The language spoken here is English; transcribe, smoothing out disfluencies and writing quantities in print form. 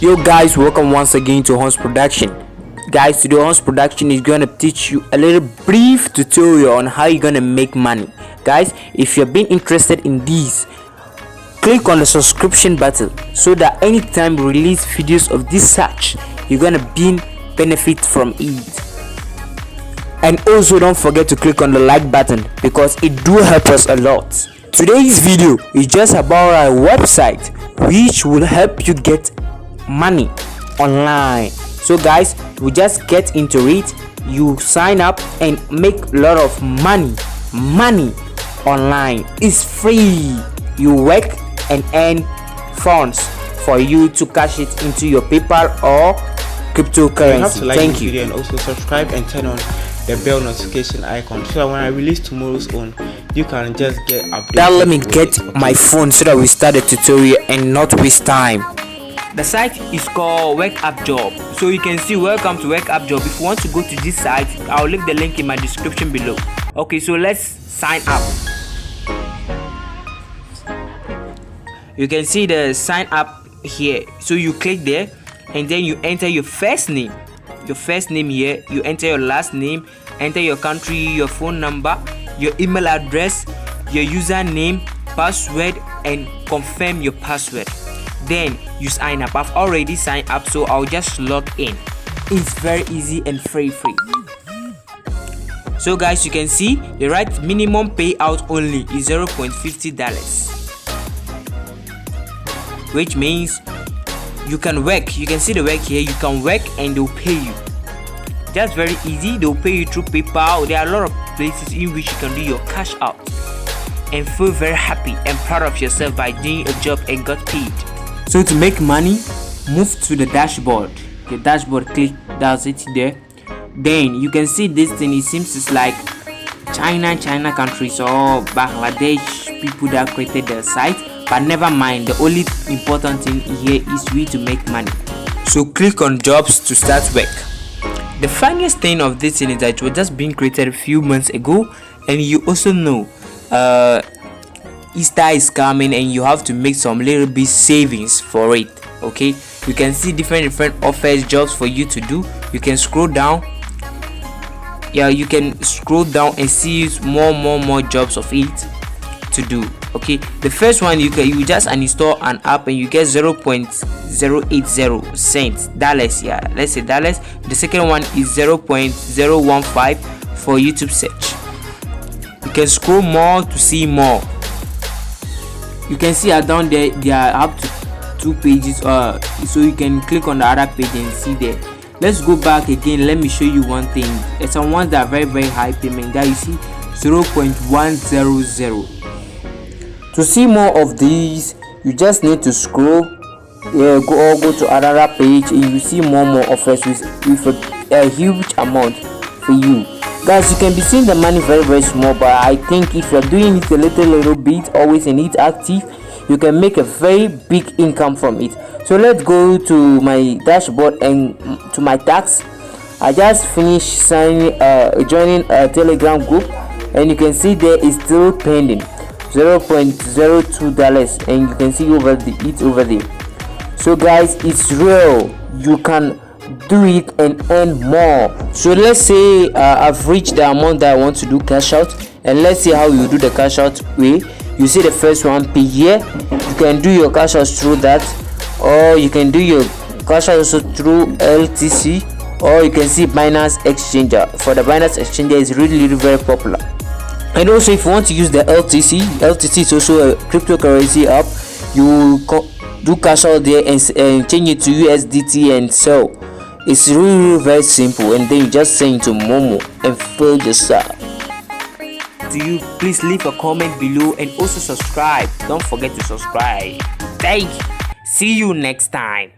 Yo guys, welcome once again to Hans Production. Guys, today Hans Production is gonna teach you a little brief tutorial on how you're gonna make money. Guys, if you've been interested in these, click on the subscription button so that anytime we release videos of this such, you're gonna benefit from it. And also don't forget to click on the like button because it do help us a lot. Today's video is just about our website which will help you get money online. So guys, we just get into it. You sign up and make a lot of money online. It's free. You work and earn funds for you to cash it into your PayPal or cryptocurrency. You have to like Thank this you. video and also subscribe and turn on the bell notification icon so that when I release tomorrow's own, you can just get updated. Now let me get my phone so that we start the tutorial and not waste time. The site is called Work App Job. So you can see welcome to Work App Job. If you want to go to this site, I'll leave the link in my description below. Okay, so let's sign up. You can see the sign up here. So you click there and then you enter your first name. Your first name here, you enter your last name, enter your country, your phone number, your email address, your username, password, and confirm your password. Then you sign up. I've already signed up, so I'll just log in. It's very easy and free. So guys, you can see the right minimum payout only is $0.50, which means you can work. You can see the work here. You can work and they'll pay you. That's very easy. They'll pay you through PayPal. There are a lot of places in which you can do your cash out and feel very happy and proud of yourself by doing a job and got paid. So to make money, move to the dashboard. The dashboard, click, that's it there. Then you can see this thing. It seems it's like China countries or Bangladesh people that created the site, but never mind. The only important thing here is we to make money. So click on jobs to start work. The funniest thing of this thing is that it was just being created a few months ago, and you also know Easter is coming and you have to make some little bit savings for it. Okay, you can see different offers, jobs for you to do. You can scroll down. Yeah, you can scroll down and see more jobs of it to do. Okay, the first one you just uninstall an app and you get 0.080 cents dollars. Yeah, let's say dollars. The second one is 0.015 for YouTube search. You can scroll more to see more. You can see down there they are up to 2 pages, so you can click on the other page and see there. Let's go back again. Let me show you one thing. It's some ones that are very high payment. There you see 0.100. To see more of these, you just need to scroll, go to another page and you see more offers with a huge amount for you. Guys, you can be seeing the money very small, but I think if you're doing it a little bit, always in it active, you can make a very big income from it. So let's go to my dashboard and to my tax. I just finished joining a Telegram group, and you can see there is still pending $0.02, and you can see over there. So guys, it's real. You can do it and earn more. So let's say I've reached the amount that I want to do cash out, and let's see how you do the cash out way. You see the first one, pay here. You can do your cash out through that, or you can do your cash out also through LTC, or you can see Binance Exchanger. For the Binance Exchanger is really very popular. And also if you want to use the LTC is also a cryptocurrency app. You do cash out there and change it to USDT and sell. It's really very simple, and then you just send it to Momo and fill yourself. Do you please leave a comment below and also subscribe. Don't forget to subscribe. Thank you. See you next time.